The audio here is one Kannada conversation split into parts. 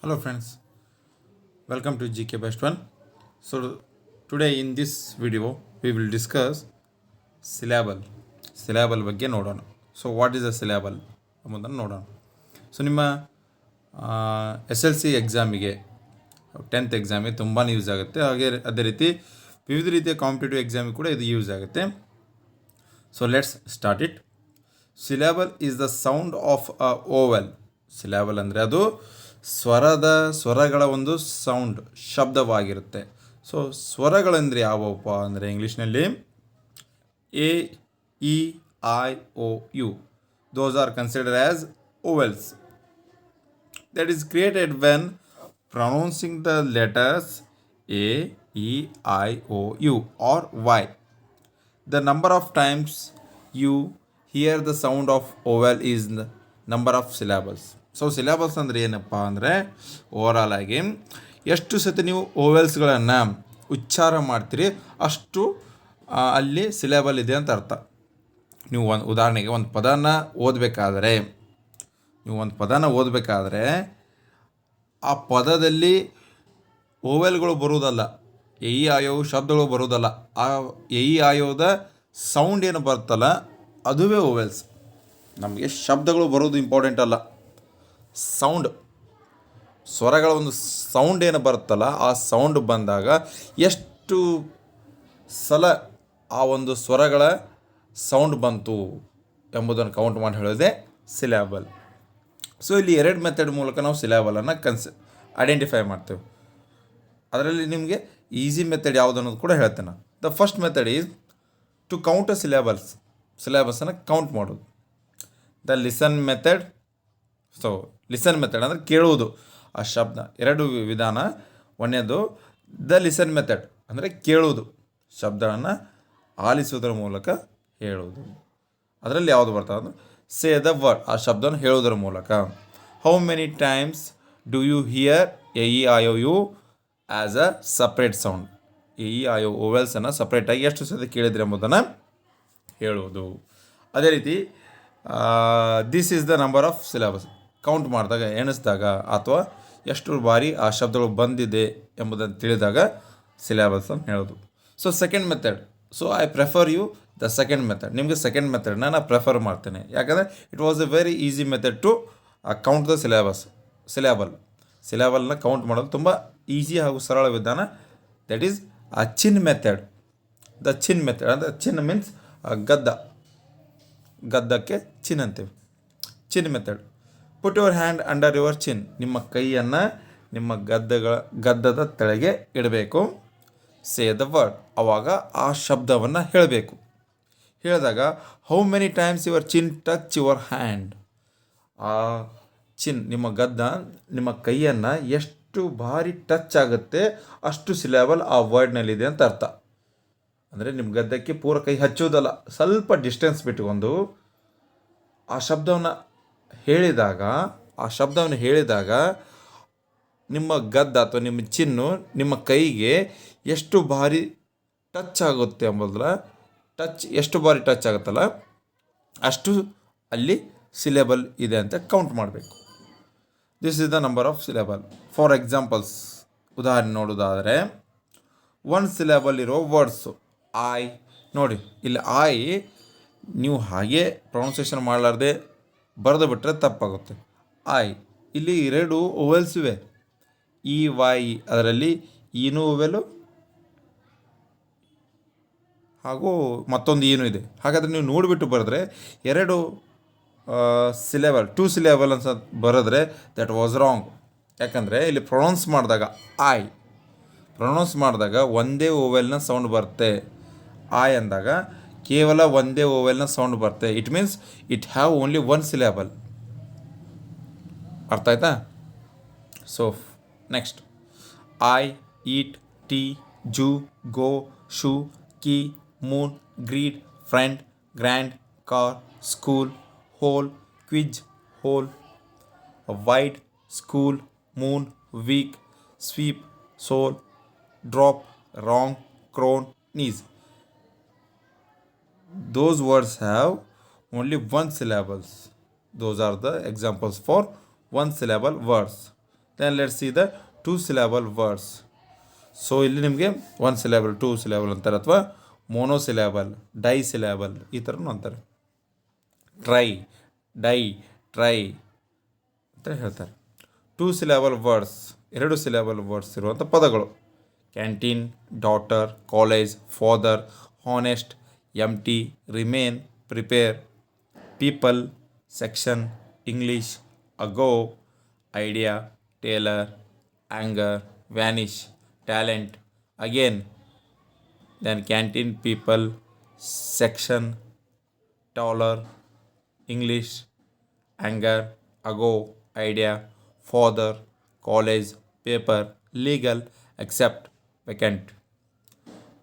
Hello friends, welcome to gkbestone. So today in this video we will discuss syllable. Syllable ಬಗ್ಗೆ ನೋಡೋಣ. So what is a syllable ಎಂಬುದನ್ನು ನೋಡೋಣ. ಸೊ ನಿಮ್ಮ ಎಸ್ ಎಲ್ ಸಿ ಎಕ್ಸಾಮಿಗೆ 10th ಎಕ್ಸಾಮಿಗೆ ತುಂಬಾ ಯೂಸ್ ಆಗುತ್ತೆ. ಹಾಗೆ ಅದೇ ರೀತಿ ವಿವಿಧ ರೀತಿಯ ಕಾಂಪಿಟೇಟಿವ್ ಎಕ್ಸಾಮಿಗೆ ಕೂಡ ಇದು ಯೂಸ್ ಆಗುತ್ತೆ. So let's start it. Syllable is the sound of a vowel. Syllable ಅಂದರೆ ಅದು ಸ್ವರಗಳ ಒಂದು ಸೌಂಡ್, ಶಬ್ದವಾಗಿರುತ್ತೆ. ಸೊ ಸ್ವರಗಳಂದರೆ ಯಾವಪ್ಪ ಅಂದರೆ ಇಂಗ್ಲೀಷ್ನಲ್ಲಿ A E I O U, those are considered as vowels. That is created when pronouncing the letters A E I O U or Y. The number of times you hear the sound of vowel is the number of syllables. So syllables ಅಂದರೆ ಏನಪ್ಪ ಅಂದರೆ ಓವರಾಲ್ ಆಗಿ ಎಷ್ಟು ಸತಿ ನೀವು ಓವೆಲ್ಸ್ಗಳನ್ನು ಉಚ್ಚಾರ ಮಾಡ್ತೀರಿ ಅಷ್ಟು ಅಲ್ಲಿ ಸಿಲೆಬಲ್ ಇದೆ ಅಂತ ಅರ್ಥ. ನೀವು ಉದಾಹರಣೆಗೆ ಒಂದು ಪದನ ಓದಬೇಕಾದ್ರೆ ಆ ಪದದಲ್ಲಿ ಓವೆಲ್ಗಳು ಬರುವುದಲ್ಲ, ಎ ಇ ಆಯೋವು ಶಬ್ದಗಳು ಬರುವುದಲ್ಲ. ಆ ಎ ಇ ಆಯೋದ ಸೌಂಡ್ ಏನು ಬರುತ್ತಲ್ಲ ಅದುವೇ ಓವೆಲ್ಸ್. ನಮಗೆ ಶಬ್ದಗಳು ಬರೋದು ಇಂಪಾರ್ಟೆಂಟ್ ಅಲ್ಲ, ಸೌಂಡ್, ಸ್ವರಗಳ ಒಂದು ಸೌಂಡ್ ಏನು ಬರುತ್ತಲ್ಲ ಆ ಸೌಂಡ್ ಬಂದಾಗ ಎಷ್ಟು ಸಲ ಆ ಒಂದು ಸ್ವರಗಳ ಸೌಂಡ್ ಬಂತು ಎಂಬುದನ್ನು ಕೌಂಟ್ ಮಾಡಿ ಹೇಳೋದೇ ಸಿಲೆಬಲ್. ಸೊ ಇಲ್ಲಿ 2 ಮೆಥಡ್ ಮೂಲಕ ನಾವು ಸಿಲೆಬಲನ್ನು ಐಡೆಂಟಿಫೈ ಮಾಡ್ತೇವೆ. ಅದರಲ್ಲಿ ನಿಮಗೆ ಈಸಿ ಮೆಥಡ್ ಯಾವುದು ಅನ್ನೋದು ಕೂಡ ಹೇಳ್ತೇನೆ. The first method is to count a ಸಿಲೆಬಸನ್ನು ಕೌಂಟ್ ಮಾಡೋದು. The listen method. So listen method ಅಂದರೆ ಕೇಳುವುದು ಆ ಶಬ್ದ. 2 ವಿಧಾನ. ಒಂದನೇದು ದ ಲಿಸನ್ ಮೆಥಡ್ ಅಂದರೆ ಕೇಳುವುದು, ಶಬ್ದಗಳನ್ನು ಆಲಿಸುವುದರ ಮೂಲಕ ಹೇಳುವುದು. ಅದರಲ್ಲಿ ಯಾವುದು ಬರ್ತದೆ ಅಂದರೆ ಸೇ ದ ವರ್ಡ್, ಆ ಶಬ್ದವನ್ನು ಹೇಳುವುದರ ಮೂಲಕ. How many times do you hear A E I O U as a separate sound. A E I O ಓವೆಲ್ಸನ್ನು ಸಪ್ರೇಟಾಗಿ ಎಷ್ಟು ಸತಿ ಕೇಳಿದ್ರೆ ಎಂಬುದನ್ನು ಹೇಳುವುದು. ಅದೇ ರೀತಿ this is the number of syllables. Count ಮಾಡಿದಾಗ, ಎಣಿಸಿದಾಗ ಅಥವಾ ಎಷ್ಟು ಬಾರಿ ಆ ಶಬ್ದಗಳು ಬಂದಿದೆ ಎಂಬುದನ್ನು ತಿಳಿದಾಗ ಸಿಲೆಬಸ್ ಅಂತ ಹೇಳೋದು. So second method. So I prefer you the second method. ನಿಮಗೆ ಸೆಕೆಂಡ್ ಮೆಥಡ್ನ ನಾನು ಪ್ರೆಫರ್ ಮಾಡ್ತೇನೆ. ಯಾಕಂದರೆ it was a very easy method to count the ಸಿಲೆಬಲ್ನ ಕೌಂಟ್ ಮಾಡೋದು ತುಂಬ ಈಸಿ ಹಾಗೂ ಸರಳ ವಿಧಾನ. That is a chin method. The chin method ಅಂದರೆ ಚಿನ್ ಮೀನ್ಸ್ ಗದ್ದಕ್ಕೆ ಚಿನ್ ಅಂತೀವಿ. Chin method. Put your hand under your chin. ನಿಮ್ಮ ಕೈಯನ್ನು ನಿಮ್ಮ ಗದ್ದದ ತೆಳಗೆ ಇಡಬೇಕು. Say the word. ಆವಾಗ ಆ ಶಬ್ದವನ್ನು ಹೇಳಬೇಕು. ಹೇಳಿದಾಗ how many times your Chin touch your hand. ಆ ಚಿನ್, ನಿಮ್ಮ ಕೈಯನ್ನು ಎಷ್ಟು ಬಾರಿ ಟಚ್ ಆಗುತ್ತೆ ಅಷ್ಟು ಸಿಲೆಬಲ್ ಆ ವರ್ಡ್ನಲ್ಲಿದೆ ಅಂತ ಅರ್ಥ. ಅಂದರೆ ನಿಮ್ಮ ಗದ್ದಕ್ಕೆ ಪೂರ ಕೈ ಹಚ್ಚುವುದಲ್ಲ, ಸ್ವಲ್ಪ ಡಿಸ್ಟೆನ್ಸ್ ಬಿಟ್ಟುಕೊಂಡು ಆ ಶಬ್ದವನ್ನು ಹೇಳಿದಾಗ ನಿಮ್ಮ ಗದ್ದ ಅಥವಾ ನಿಮ್ಮ ಚಿನ್ನು ನಿಮ್ಮ ಕೈಗೆ ಎಷ್ಟು ಬಾರಿ ಟಚ್ ಆಗುತ್ತೆ ಎಂಬುದಲ್ಲ, ಎಷ್ಟು ಬಾರಿ ಟಚ್ ಆಗುತ್ತಲ್ಲ ಅಷ್ಟು ಅಲ್ಲಿ ಸಿಲೆಬಲ್ ಇದೆ ಅಂತ ಕೌಂಟ್ ಮಾಡಬೇಕು. This is the number of syllable. For examples, ಉದಾಹರಣೆ ನೋಡೋದಾದರೆ 1 ಸಿಲೆಬಲ್ ಇರೋ ವರ್ಡ್ಸು ಐ. ನೋಡಿ ಇಲ್ಲಿ ಐ ನೀವು ಹಾಗೆ ಪ್ರೊನೌನ್ಸಿಯೇಷನ್ ಮಾಡಲಾರ್ದೆ ಬರೆದು ಬಿಟ್ಟರೆ ತಪ್ಪಾಗುತ್ತೆ. ಐ ಇಲ್ಲಿ 2 ಓವೆಲ್ಸ್ ಇವೆ, ಇ ವೈ. ಅದರಲ್ಲಿ ಈನೂ ಓವೆಲು ಹಾಗೂ ಮತ್ತೊಂದು ಏನೂ ಇದೆ. ಹಾಗಾದರೆ ನೀವು ನೋಡಿಬಿಟ್ಟು ಬರೆದ್ರೆ 2 ಸಿಲೆಬಲ್ 2 ಸಿಲೆಬಲ್ ಅಂತ ಬರೆದ್ರೆ ದಟ್ ವಾಸ್ ರಾಂಗ್. ಯಾಕಂದರೆ ಇಲ್ಲಿ ಪ್ರೊನೌನ್ಸ್ ಮಾಡಿದಾಗ ಒಂದೇ ಓವೆಲ್ನ ಸೌಂಡ್ ಬರುತ್ತೆ. ಐ ಅಂದಾಗ ಕೇವಲ ಒಂದೇ ಓವೆಲ್ನ ಸೌಂಡ್ ಬರುತ್ತೆ. It means it have only 1 syllable. ಅರ್ಥ ಆಯ್ತಾ? So next I, eat, tea, zoo, go, shoe, key, moon, greed, friend, grand, car, school, hole, quiz, hole, wide, school, moon, week, sweep, soul, drop, wrong, crone, niece. Those words have only 1 syllables. Those are the examples for 1 syllable words. Then let's see the 2 syllable words. So ಇಲ್ಲಿ ನಿಮಗೆ 1 syllable 2 syllable ಅಂತಾರೆ, ಅಥವಾ ಮೊನೋಸಿಲ್ಯಾಬಲ್, ಡೈಸಿಲ್ಯಾಬಲ್ ಈ ಥರನೂ ಅಂತಾರೆ. ಟ್ರೈ, ಡೈ, ಟ್ರೈ ಅಂತ ಹೇಳ್ತಾರೆ. 2 syllable ವರ್ಡ್ಸ್, 2 syllable ವರ್ಡ್ಸ್ ಇರುವಂಥ ಪದಗಳು: canteen, daughter, college, father, honest, empty, remain, prepare, people, section, English, ago, idea, tailor, anger, vanish, talent, again, then canteen, people, section, taller, English, anger, ago, idea, father, college, paper, legal, accept, vacant.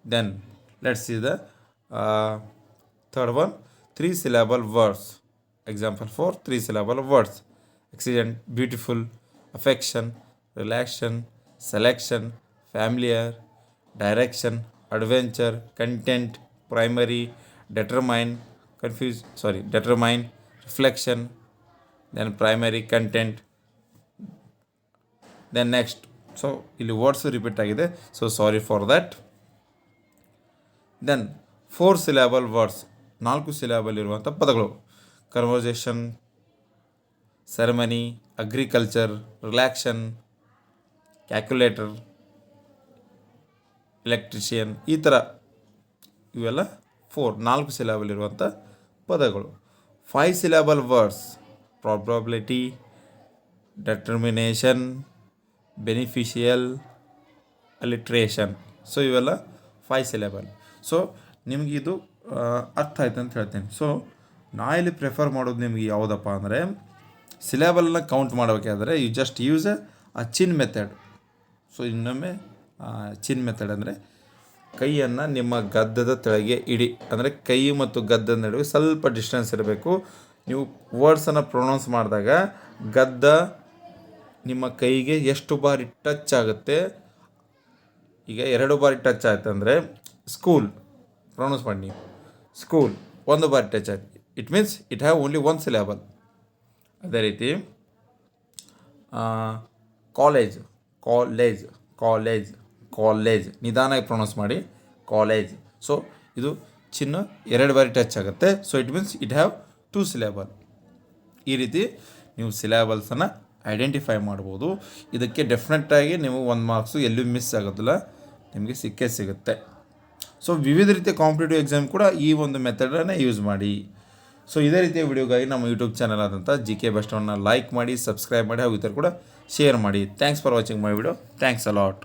Then let's see the third one, 3 syllable words. Example for 3 syllable words: accident, beautiful, affection, relaxation, selection, familiar, direction, adventure, content, primary, determine, determine, reflection, then primary, content, then next. So ಇಲ್ಲಿ ವರ್ಡ್ಸ್ ರಿಪೀಟ್ ಆಗಿದೆ, so sorry for that. Then 4 syllable words, 4 syllable ಇರುವಂಥ ಪದಗಳು: conversation, ceremony, agriculture, relaxation, calculator, electrician, ಈ ಥರ ಇವೆಲ್ಲ 4 syllable ಇರುವಂಥ ಪದಗಳು. 5 syllable words: probability, determination, beneficial, alliteration. So ಇವೆಲ್ಲ 5 syllable. ಸೊ ನಿಮಗೆ ಇದು ಅರ್ಥ ಆಯ್ತು ಅಂತ ಹೇಳ್ತೀನಿ. ಸೊ ನಾ ಇಲ್ಲಿ ಪ್ರಿಫರ್ ಮಾಡೋದು ನಿಮಗೆ ಯಾವುದಪ್ಪ ಅಂದರೆ, ಸಿಲೆಬಲ್ನ ಕೌಂಟ್ ಮಾಡಬೇಕಾದ್ರೆ you just use a chin method. So ಇನ್ನೊಮ್ಮೆ ಚಿನ್ ಮೆಥಡ್ ಅಂದರೆ ಕೈಯನ್ನು ನಿಮ್ಮ ಗದ್ದದ ತೆಳಗೆ ಇಡಿ, ಅಂದರೆ ಕೈ ಮತ್ತು ಗದ್ದದ ನಡುವೆ ಸ್ವಲ್ಪ ಡಿಸ್ಟೆನ್ಸ್ ಇರಬೇಕು. ನೀವು ವರ್ಡ್ಸನ್ನು ಪ್ರೊನೌನ್ಸ್ ಮಾಡಿದಾಗ ಗದ್ದ ನಿಮ್ಮ ಕೈಗೆ ಎಷ್ಟು ಬಾರಿ ಟಚ್ ಆಗುತ್ತೆ, ಈಗ 2 ಬಾರಿ ಟಚ್ ಆಯ್ತು ಅಂದರೆ ಸ್ಕೂಲ್ ಪ್ರೊನೌನ್ಸ್ ಮಾಡಿ ನೀವು ಸ್ಕೂಲ್, 1 ಬಾರಿ ಟಚ್ ಆಯ್ತು, it means it have only 1 syllable. ಅದೇ ರೀತಿ ಕಾಲೇಜ್, ಕಾಲೇಜ್, ಕಾಲೇಜ್, ಕಾಲೇಜ್ ನಿಧಾನಾಗಿ ಪ್ರೊನೌನ್ಸ್ ಮಾಡಿ ಕಾಲೇಜ್. ಸೊ ಇದು ಚಿನ್ನ 2 ಬಾರಿ ಟಚ್ ಆಗುತ್ತೆ, so it means it have 2 syllable. ಈ ರೀತಿ ನೀವು ಸಿಲೆಬಲ್ಸನ್ನು ಐಡೆಂಟಿಫೈ ಮಾಡ್ಬೋದು. ಇದಕ್ಕೆ ಡೆಫಿನೆಟ್ಟಾಗಿ ನೀವು 1 ಮಾರ್ಕ್ಸು ಎಲ್ಲೂ ಮಿಸ್ ಆಗೋದಿಲ್ಲ, ನಿಮಗೆ ಸಿಕ್ಕೇ ಸಿಗುತ್ತೆ. ಸೊ ವಿವಿಧ ರೀತಿಯ ಕಾಂಪಿಟೇಟಿವ್ ಎಕ್ಸಾಮ್ ಕೂಡ ಈ ಒಂದು ಮೆಥಡನ್ನು ಯೂಸ್ ಮಾಡಿ. ಸೊ ಇದೇ ರೀತಿಯ ವಿಡಿಯೋಗಾಗಿ ನಮ್ಮ ಯೂಟ್ಯೂಬ್ ಚಾನಲ್ ಆದಂಥ gkbestone ಲೈಕ್ ಮಾಡಿ, ಸಬ್ಸ್ಕ್ರೈಬ್ ಮಾಡಿ, ಹಾಗೂ ಈ ಥರ ಕೂಡ ಶೇರ್ ಮಾಡಿ. Thanks for watching my video. Thanks a lot.